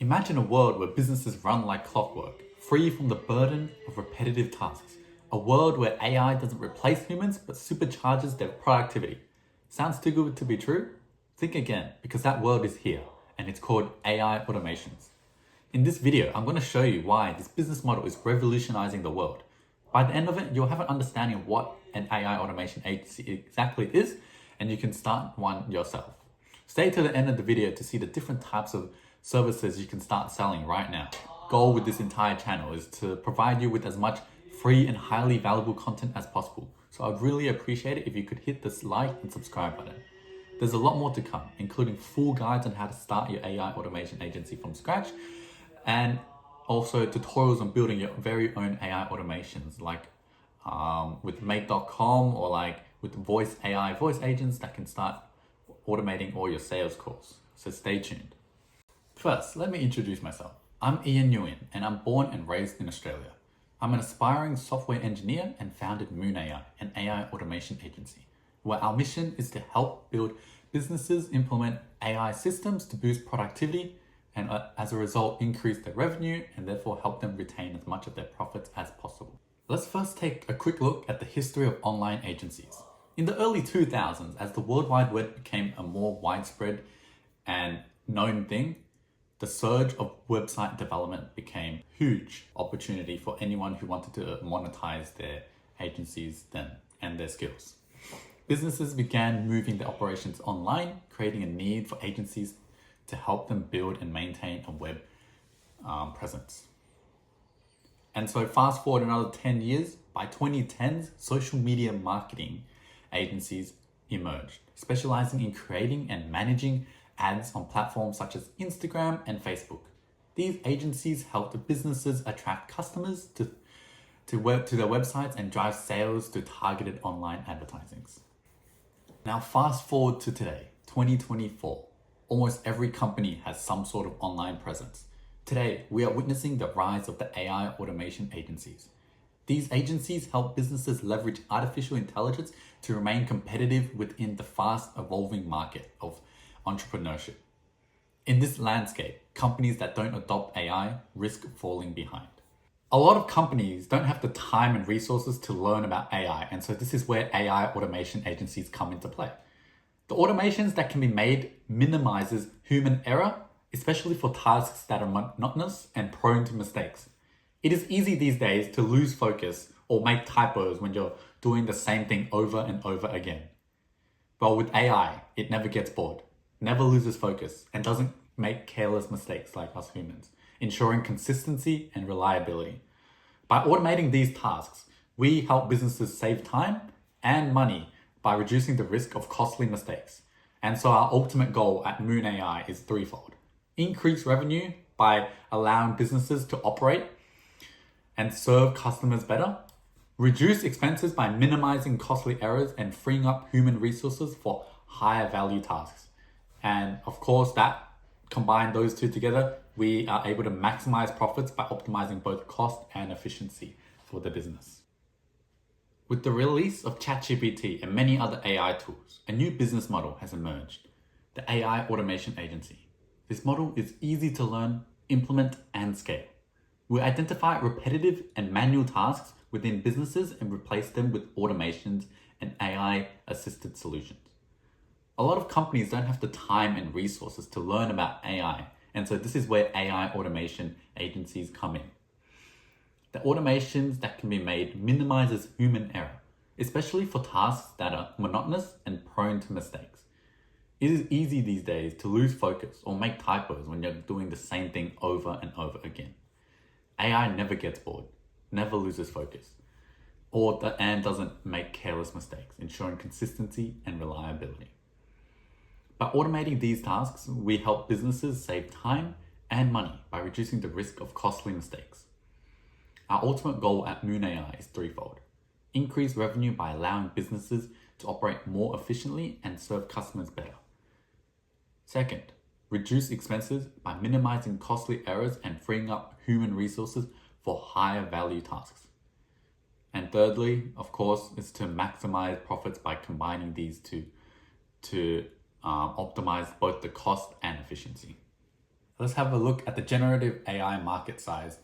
Imagine a world where businesses run like clockwork, free from the burden of repetitive tasks. A world where AI doesn't replace humans but supercharges their productivity. Sounds too good to be true? Think again, because that world is here, and it's called AI automations. In this video, I'm going to show you why this business model is revolutionizing the world. By the end of it, you'll have an understanding of what an AI automation agency exactly is, and you can start one yourself. Stay to the end of the video to see the different types of services you can start selling right now. Goal with this entire channel is to provide you with as much free and highly valuable content as possible. So I'd really appreciate it if you could hit this like and subscribe button. There's a lot more to come, including full guides on how to start your AI automation agency from scratch, and also tutorials on building your very own AI automations, like with Make.com or like with voice AI voice agents that can start automating all your sales calls. So stay tuned. First, let me introduce myself. I'm Ian Nguyen, and I'm born and raised in Australia. I'm an aspiring software engineer and founded MoonAI, an AI automation agency, where our mission is to help build businesses implement AI systems to boost productivity and as a result increase their revenue and therefore help them retain as much of their profits as possible. Let's first take a quick look at the history of online agencies. In the early 2000s, as the World Wide Web became a more widespread and known thing, the surge of website development became a huge opportunity for anyone who wanted to monetize their agencies then and their skills. Businesses began moving their operations online, creating a need for agencies to help them build and maintain a web presence. And so fast forward another 10 years, by 2010s, social media marketing agencies emerged, specializing in creating and managing ads on platforms such as Instagram and Facebook. These agencies help the businesses attract customers to their websites and drive sales to targeted online advertisings. Now fast forward to today, 2024. Almost every company has some sort of online presence. Today, we are witnessing the rise of the AI automation agencies. These agencies help businesses leverage artificial intelligence to remain competitive within the fast evolving market of entrepreneurship. In this landscape, companies that don't adopt AI risk falling behind. A lot of companies don't have the time and resources to learn about AI, and so this is where AI automation agencies come into play. The automations that can be made minimizes human error, especially for tasks that are monotonous and prone to mistakes. It is easy these days to lose focus or make typos when you're doing the same thing over and over again. But with AI, it never gets bored, never loses focus, and doesn't make careless mistakes like us humans, ensuring consistency and reliability. By automating these tasks, we help businesses save time and money by reducing the risk of costly mistakes. And so our ultimate goal at MoonAI is threefold. Increase revenue by allowing businesses to operate and serve customers better. Reduce expenses by minimizing costly errors and freeing up human resources for higher value tasks. And of course, that combine those two together, we are able to maximize profits by optimizing both cost and efficiency for the business. With the release of ChatGPT and many other AI tools, a new business model has emerged, the AI automation agency. This model is easy to learn, implement, and scale. We identify repetitive and manual tasks within businesses and replace them with automations and AI-assisted solutions. A lot of companies don't have the time and resources to learn about AI, and so this is where AI automation agencies come in. The automations that can be made minimizes human error, especially for tasks that are monotonous and prone to mistakes. It is easy these days to lose focus or make typos when you're doing the same thing over and over again. AI never gets bored, never loses focus, and doesn't make careless mistakes, ensuring consistency and reliability. By automating these tasks, we help businesses save time and money by reducing the risk of costly mistakes. Our ultimate goal at MoonAI is threefold. Increase revenue by allowing businesses to operate more efficiently and serve customers better. Second, reduce expenses by minimizing costly errors and freeing up human resources for higher value tasks. And thirdly, of course, is to maximize profits by combining these two to optimize both the cost and efficiency. Let's have a look at the generative AI market size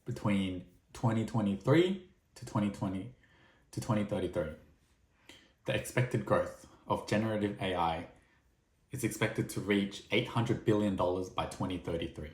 between 2023 to 2033. The expected growth of generative AI is expected to reach $800 billion by 2033.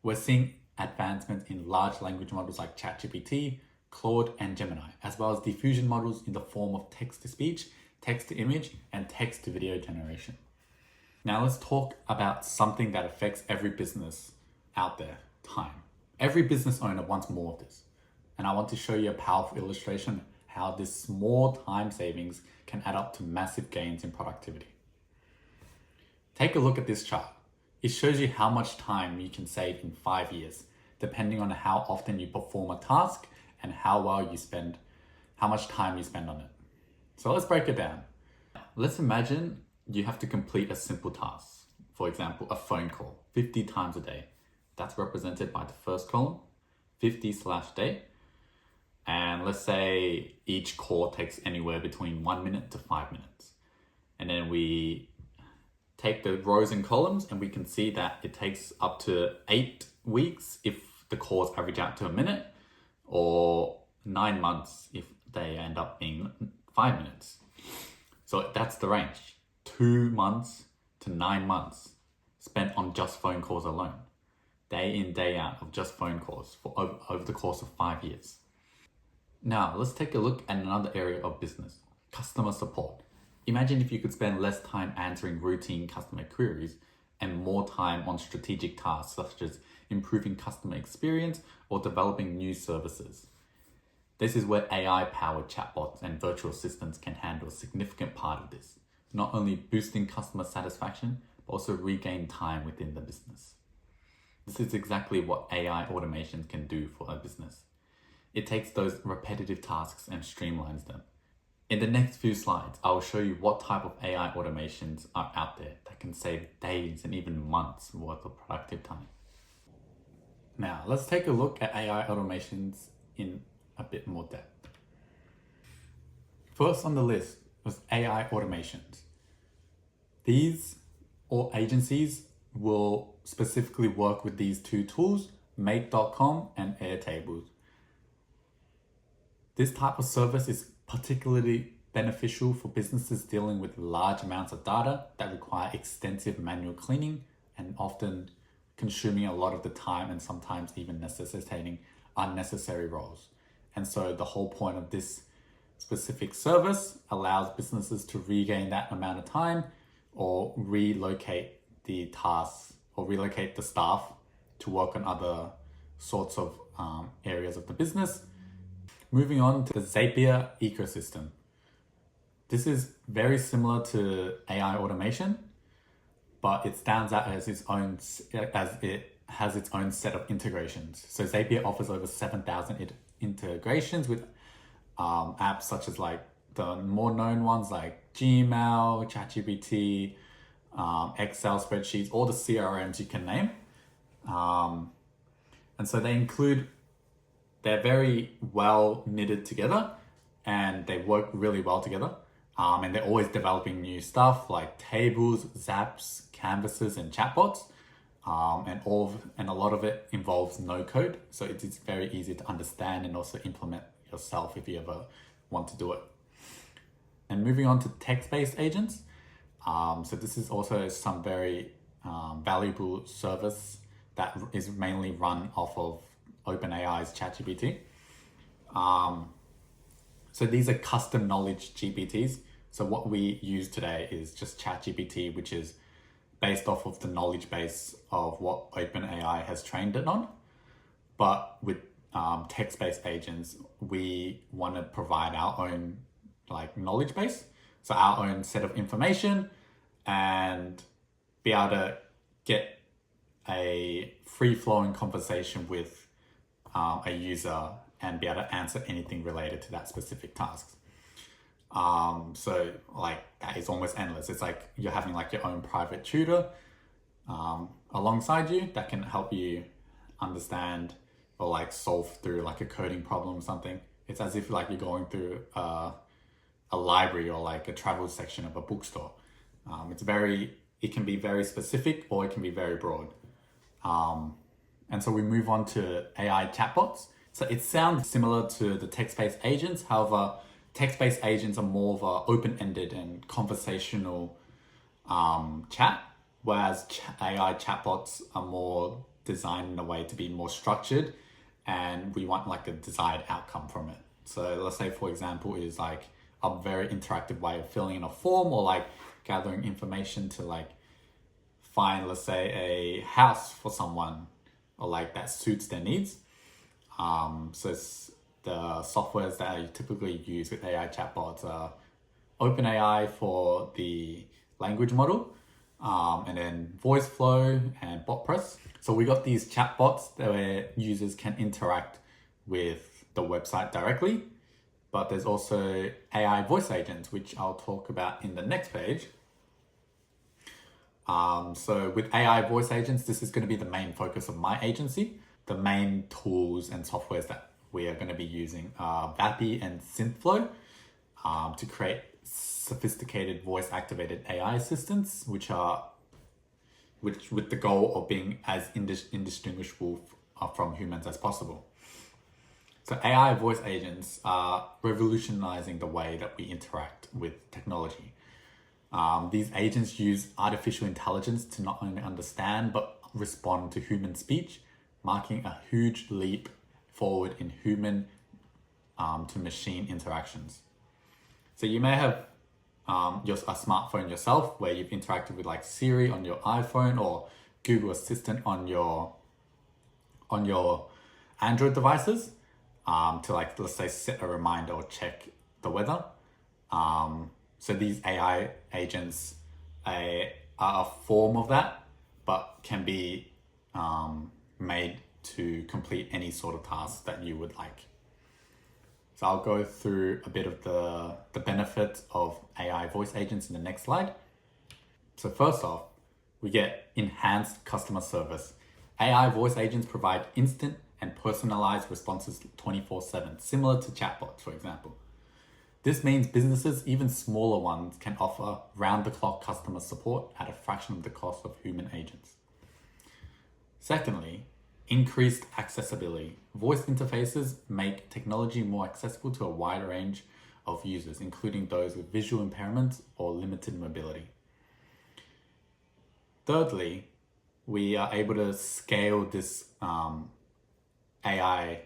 We're seeing advancements in large language models like ChatGPT, Claude, and Gemini, as well as diffusion models in the form of text-to-speech, text-to-image, and text-to-video generation. Now let's talk about something that affects every business out there, time. Every business owner wants more of this. And I want to show you a powerful illustration of how this small time savings can add up to massive gains in productivity. Take a look at this chart. It shows you how much time you can save in 5 years, depending on how often you perform a task and how much time you spend on it. So let's break it down. Let's imagine you have to complete a simple task. For example, a phone call 50 times a day. That's represented by the first column, 50/day. And let's say each call takes anywhere between 1 minute to 5 minutes. And then we take the rows and columns and we can see that it takes up to 8 weeks if the calls average out to a minute, or 9 months if they end up being 5 minutes. So that's the range. 2 months to 9 months spent on just phone calls alone. Day in, day out of just phone calls for over the course of 5 years. Now, let's take a look at another area of business, customer support. Imagine if you could spend less time answering routine customer queries and more time on strategic tasks such as improving customer experience or developing new services. This is where AI-powered chatbots and virtual assistants can handle a significant part of this, not only boosting customer satisfaction, but also regain time within the business. This is exactly what AI automation can do for a business. It takes those repetitive tasks and streamlines them. In the next few slides, I will show you what type of AI automations are out there that can save days and even months worth of productive time. Now, let's take a look at AI automations in a bit more depth. First on the list was AI automations. These agencies will specifically work with these two tools, Make.com and Airtables. This type of service is particularly beneficial for businesses dealing with large amounts of data that require extensive manual cleaning and often consuming a lot of the time and sometimes even necessitating unnecessary roles. And so the whole point of this specific service allows businesses to regain that amount of time or relocate the tasks or relocate the staff to work on other sorts of areas of the business. Moving on to the Zapier ecosystem. This is very similar to AI automation, but it stands out as it has its own set of integrations. So Zapier offers over 7,000 integrations with apps such as like the more known ones like Gmail, ChatGPT, Excel spreadsheets, all the CRMs you can name. And so they're very well knitted together and they work really well together. And they're always developing new stuff like tables, zaps, canvases, and chatbots. And a lot of it involves no code. So it is very easy to understand and also implement yourself if you ever want to do it. And moving on to text-based agents. So this is also some very valuable service that is mainly run off of OpenAI's ChatGPT. So these are custom knowledge GPTs. So what we use today is just ChatGPT, which is based off of the knowledge base of what OpenAI has trained it on. But with text-based agents, we want to provide our own knowledge base. So our own set of information and be able to get a free-flowing conversation with a user and be able to answer anything related to that specific task. So that is almost endless. It's like you're having your own private tutor alongside you that can help you understand or solve through a coding problem or something. It's as if you're going through a library or a travel section of a bookstore. It can be very specific or it can be very broad. And so we move on to AI chatbots. So it sounds similar to the text-based agents. However, text-based agents are more of an open-ended and conversational chat, whereas AI chatbots are more designed in a way to be more structured, and we want like a desired outcome from it. So let's say, for example, is like a very interactive way of filling in a form or like gathering information to like find, let's say, a house for someone or like that suits their needs. So it's the softwares that I typically use with AI chatbots are OpenAI for the language model, and then VoiceFlow and BotPress. So we got these chatbots where users can interact with the website directly, but there's also AI voice agents, which I'll talk about in the next page. So with AI voice agents, this is going to be the main focus of my agency. The main tools and softwares that we are going to be using are Vappy and Synthflow to create sophisticated voice-activated AI assistants, which with the goal of being as indistinguishable from humans as possible. So AI voice agents are revolutionizing the way that we interact with technology. These agents use artificial intelligence to not only understand but respond to human speech, marking a huge leap forward in human to machine interactions. So you may have a smartphone yourself where you've interacted with like Siri on your iPhone or Google Assistant on your Android devices to like, let's say, set a reminder or check the weather. So these AI agents are a form of that, but can be made to complete any sort of task that you would like. So I'll go through a bit of the benefits of AI voice agents in the next slide. So first off, we get enhanced customer service. AI voice agents provide instant and personalized responses 24/7, similar to chatbots, for example. This means businesses, even smaller ones, can offer round-the-clock customer support at a fraction of the cost of human agents. Secondly, increased accessibility. Voice interfaces make technology more accessible to a wide range of users, including those with visual impairments or limited mobility. Thirdly, we are able to scale this AI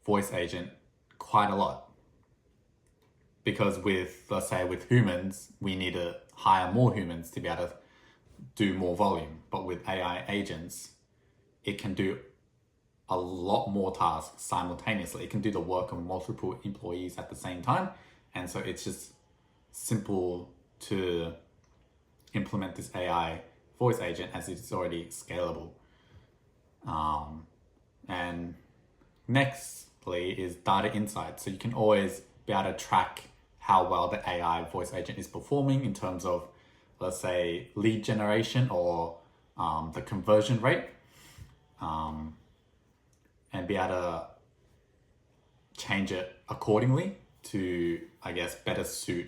voice agent quite a lot. Because let's say with humans, we need to hire more humans to be able to do more volume. But with AI agents, it can do a lot more tasks simultaneously. It can do the work of multiple employees at the same time. And so it's just simple to implement this AI voice agent as it's already scalable. And nextly is data insights. So you can always be able to track how well the AI voice agent is performing in terms of, let's say, lead generation or the conversion rate, and be able to change it accordingly to, I guess, better suit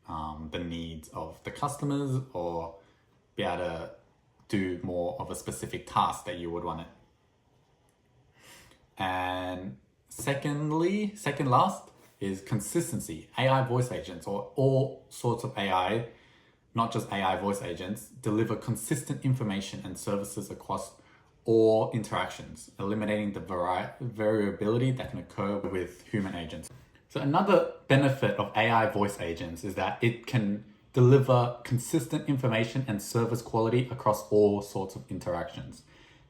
the needs of the customers or be able to do more of a specific task that you would want it. And second last is consistency. AI voice agents or all sorts of AI, not just AI voice agents, deliver consistent information and services across all interactions, eliminating the variability that can occur with human agents. So another benefit of AI voice agents is that it can deliver consistent information and service quality across all sorts of interactions,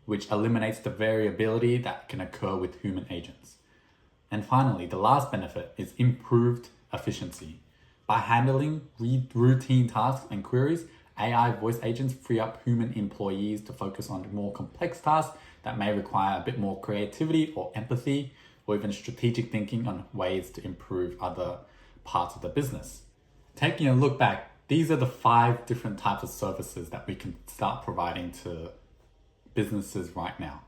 which eliminates the variability that can occur with human agents. And finally, the last benefit is improved efficiency. By handling routine tasks and queries, AI voice agents free up human employees to focus on more complex tasks that may require a bit more creativity or empathy, or even strategic thinking on ways to improve other parts of the business. Taking a look back, these are the 5 different types of services that we can start providing to businesses right now.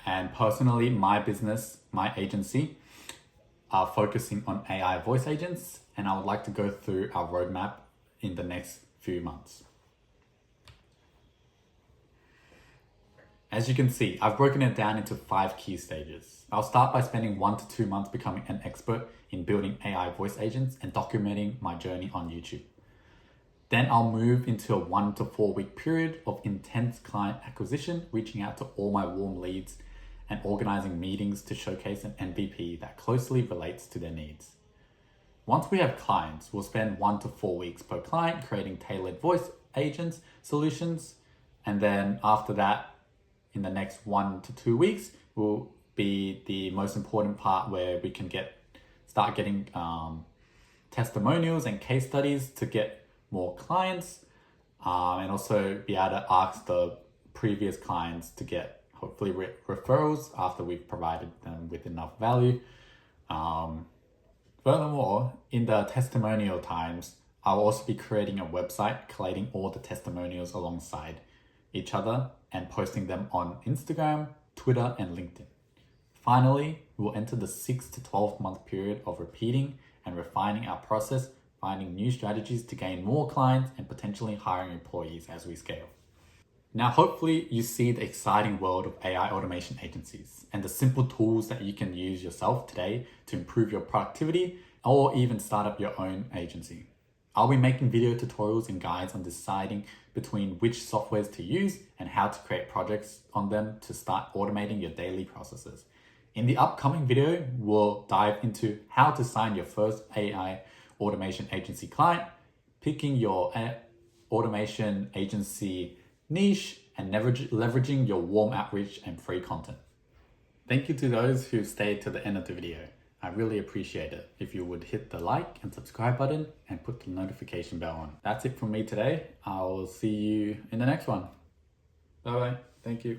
And personally, my business, my agency, are focusing on AI voice agents, and I would like to go through our roadmap in the next few months. As you can see, I've broken it down into 5 key stages. I'll start by spending 1 to 2 months becoming an expert in building AI voice agents and documenting my journey on YouTube. Then I'll move into a 1 to 4 week period of intense client acquisition, reaching out to all my warm leads and organizing meetings to showcase an MVP that closely relates to their needs. Once we have clients, we'll spend 1 to 4 weeks per client creating tailored voice agents solutions. And then after that, in the next 1 to 2 weeks, will be the most important part where we can start getting testimonials and case studies to get more clients, and also be able to ask the previous clients to get hopefully referrals after we've provided them with enough value. Furthermore, in the testimonial times, I'll also be creating a website collating all the testimonials alongside each other and posting them on Instagram, Twitter, and LinkedIn. Finally, we'll enter the 6 to 12 month period of repeating and refining our process, finding new strategies to gain more clients and potentially hiring employees as we scale. Now, hopefully you see the exciting world of AI automation agencies and the simple tools that you can use yourself today to improve your productivity or even start up your own agency. I'll be making video tutorials and guides on deciding between which softwares to use and how to create projects on them to start automating your daily processes. In the upcoming video, we'll dive into how to sign your first AI automation agency client, picking your automation agency niche, and leveraging your warm outreach and free content. Thank you to those who stayed to the end of the video. I really appreciate it if you would hit the like and subscribe button and put the notification bell on. That's it from me today. I'll see you in the next one. Bye bye. Thank you.